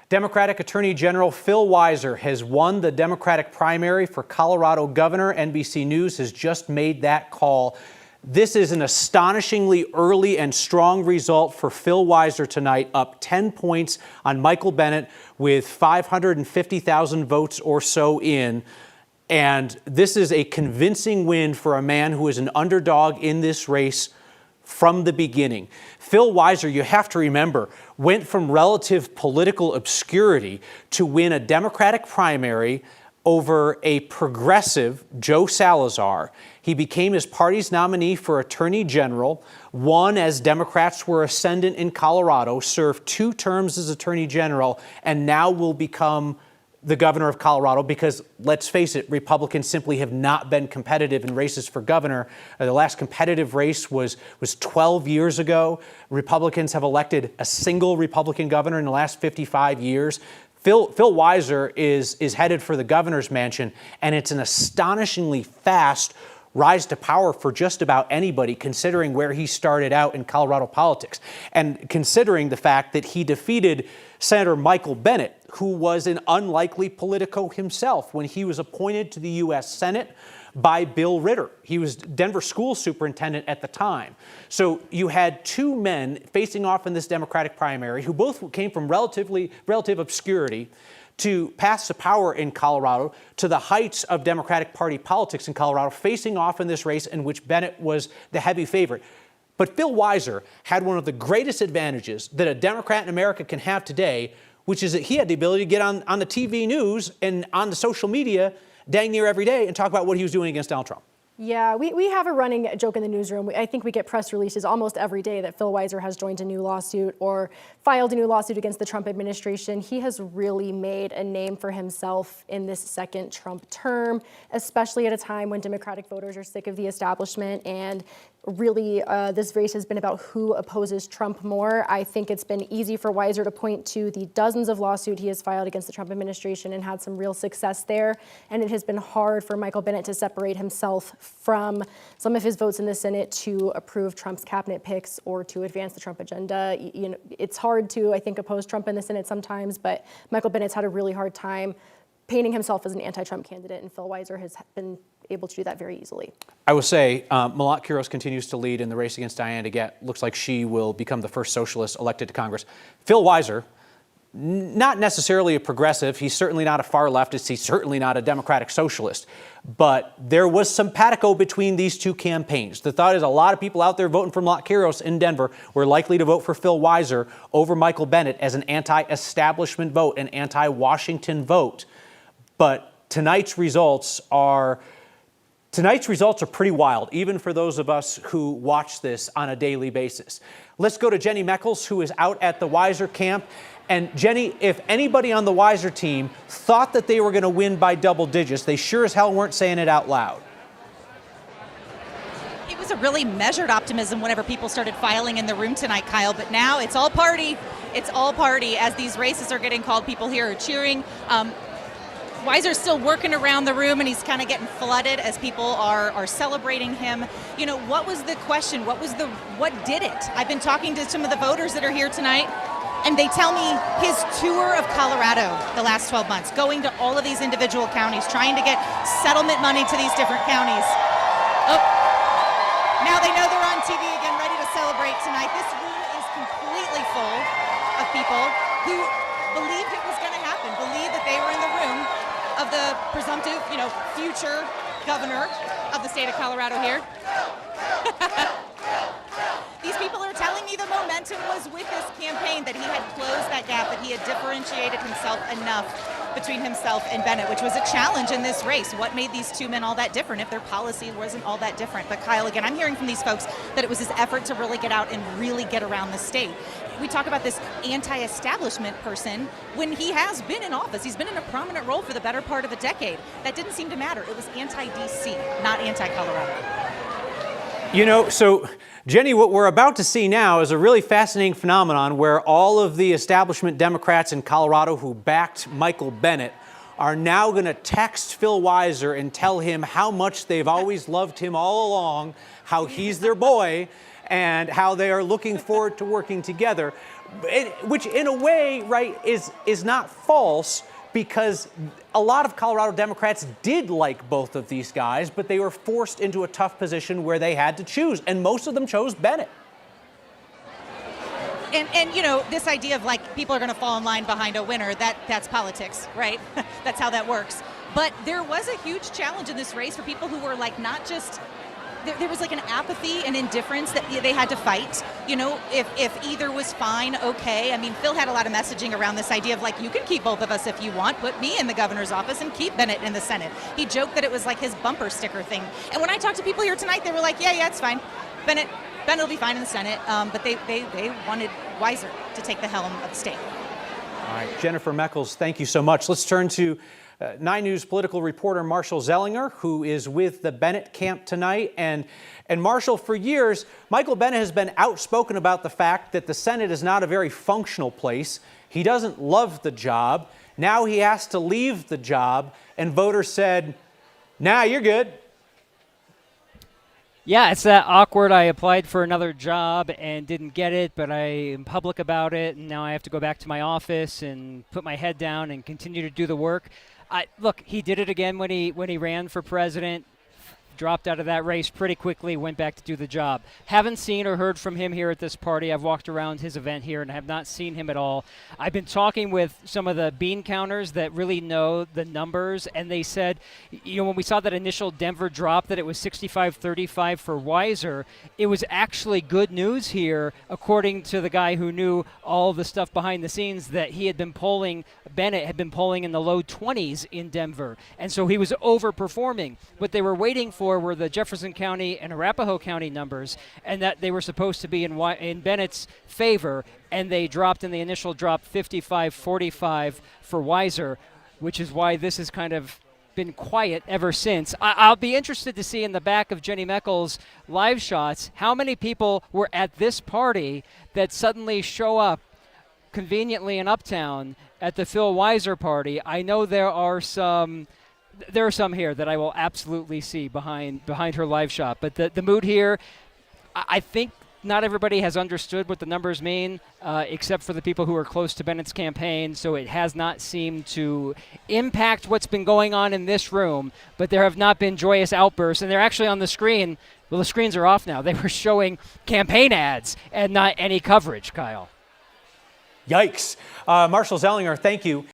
Democratic Attorney General Phil Weiser has won the Democratic primary for Colorado governor. NBC News has just made that call. This is an astonishingly early and strong result for Phil Weiser tonight, up 10 points on Michael Bennett with 550,000 votes or so in. And this is a convincing win for a man who is an underdog in this race from the beginning. Phil Weiser, you have to remember, went from relative political obscurity to win a Democratic primary over a progressive Joe Salazar. He became his party's nominee for Attorney General, won as Democrats were ascendant in Colorado, served 2 terms as Attorney General, and now will become the governor of Colorado because, let's face it, Republicans simply have not been competitive in races for governor. The last competitive race was 12 years ago. Republicans have elected a single Republican governor in the last 55 years. Phil Weiser is headed for the governor's mansion, and it's an astonishingly fast rise to power for just about anybody, considering where he started out in Colorado politics, and considering the fact that he defeated Senator Michael Bennett, who was an unlikely politico himself when he was appointed to the U.S. Senate by Bill Ritter. He was Denver school superintendent at the time. So you had 2 men facing off in this Democratic primary who both came from relative obscurity to pass to power in Colorado, to the heights of Democratic Party politics in Colorado, facing off in this race in which Bennett was the heavy favorite. But Phil Weiser had one of the greatest advantages that a Democrat in America can have today, which is that he had the ability to get on the TV news and on the social media dang near every day and talk about what he was doing against Donald Trump. Yeah, we have a running joke in the newsroom. I think we get press releases almost every day that Phil Weiser has joined a new lawsuit or filed a new lawsuit against the Trump administration. He has really made a name for himself in this second Trump term, especially at a time when Democratic voters are sick of the establishment. And really, this race has been about who opposes Trump more. I think it's been easy for Weiser to point to the dozens of lawsuits he has filed against the Trump administration and had some real success there. And it has been hard for Michael Bennett to separate himself from some of his votes in the Senate to approve Trump's cabinet picks or to advance the Trump agenda. You know, it's hard to, I think, oppose Trump in the Senate sometimes, but Michael Bennett's had a really hard time painting himself as an anti-Trump candidate, and Phil Weiser has been able to do that very easily. I will say, Malat Quiros continues to lead in the race against Diana DeGette. Looks like she will become the first socialist elected to Congress. Phil Weiser, not necessarily a progressive. He's certainly not a far leftist. He's certainly not a Democratic socialist. But there was simpatico between these 2 campaigns. The thought is a lot of people out there voting for Malat Quiros in Denver were likely to vote for Phil Weiser over Michael Bennett as an anti-establishment vote, an anti-Washington vote. But tonight's results are pretty wild, even for those of us who watch this on a daily basis. Let's go to Jenny Meckles, who is out at the Weiser camp. And Jenny, if anybody on the Weiser team thought that they were going to win by double digits, they sure as hell weren't saying it out loud. It was a really measured optimism whenever people started filing in the room tonight, Kyle. But now it's all party. It's all party. As these races are getting called, people here are cheering. Weiser's still working around the room, and he's kind of getting flooded as people are celebrating him. You know, what was the question? What did it? I've been talking to some of the voters that are here tonight, and they tell me his tour of Colorado the last 12 months, going to all of these individual counties, trying to get settlement money to these different counties. Oh, now they know they're on TV again, ready to celebrate tonight. This room is completely full of people who believed it was going to happen, believed that they were in the room of the presumptive, future governor of the state of Colorado here. These people are telling me the momentum was with this campaign, that he had closed that gap, that he had differentiated himself enough between himself and Bennett, which was a challenge in this race. What made these 2 men all that different if their policy wasn't all that different? But Kyle, again, I'm hearing from these folks that it was his effort to really get out and really get around the state. We talk about this anti-establishment person when he has been in office. He's been in a prominent role for the better part of a decade. That didn't seem to matter. It was anti-DC, not anti-Colorado. You know, so Jenny, what we're about to see now is a really fascinating phenomenon where all of the establishment Democrats in Colorado who backed Michael Bennett are now going to text Phil Weiser and tell him how much they've always loved him all along, how he's their boy, and how they are looking forward to working together. which in a way, right, is not false, because a lot of Colorado Democrats did like both of these guys, but they were forced into a tough position where they had to choose, and most of them chose Bennett. And you know, this idea of like people are going to fall in line behind a winner, that's politics, right? That's how that works. But there was a huge challenge in this race for people who were like not just, there was like an apathy and indifference that they had to fight. You know, if either was fine, okay. I mean, Phil had a lot of messaging around this idea of like, you can keep both of us if you want, put me in the governor's office and keep Bennett in the Senate. He joked that it was like his bumper sticker thing. And when I talked to people here tonight, they were like, yeah, it's fine. Bennett will be fine in the Senate, but they wanted Weiser to take the helm of the state. All right, Jennifer Meckles, thank you so much. Let's turn to 9 News political reporter Marshall Zellinger, who is with the Bennett camp tonight. And Marshall, for years, Michael Bennett has been outspoken about the fact that the Senate is not a very functional place. He doesn't love the job. Now he has to leave the job, and voters said, nah, you're good. Yeah, it's that awkward. I applied for another job and didn't get it, but I am public about it, and now I have to go back to my office and put my head down and continue to do the work. Look, he did it again when he ran for president. Dropped out of that race pretty quickly, went back to do the job. Haven't seen or heard from him here at this party. I've walked around his event here and have not seen him at all. I've been talking with some of the bean counters that really know the numbers, and they said, you know, when we saw that initial Denver drop that it was 65-35 for Weiser, it was actually good news here, according to the guy who knew all the stuff behind the scenes, that he had been polling, Bennett had been polling in the low 20s in Denver, and so he was overperforming. What they were waiting for were the Jefferson County and Arapahoe County numbers, and that they were supposed to be in Bennett's favor, and they dropped in the initial drop 55-45 for Weiser, which is why this has kind of been quiet ever since. I'll be interested to see in the back of Jenny Meckles' live shots how many people were at this party that suddenly show up conveniently in Uptown at the Phil Weiser party. I know there are some here that I will absolutely see behind her live shot. But the mood here, I think not everybody has understood what the numbers mean, except for the people who are close to Bennett's campaign. So it has not seemed to impact what's been going on in this room. But there have not been joyous outbursts. And they're actually on the screen. Well, the screens are off now. They were showing campaign ads and not any coverage, Kyle. Yikes. Marshall Zellinger, thank you.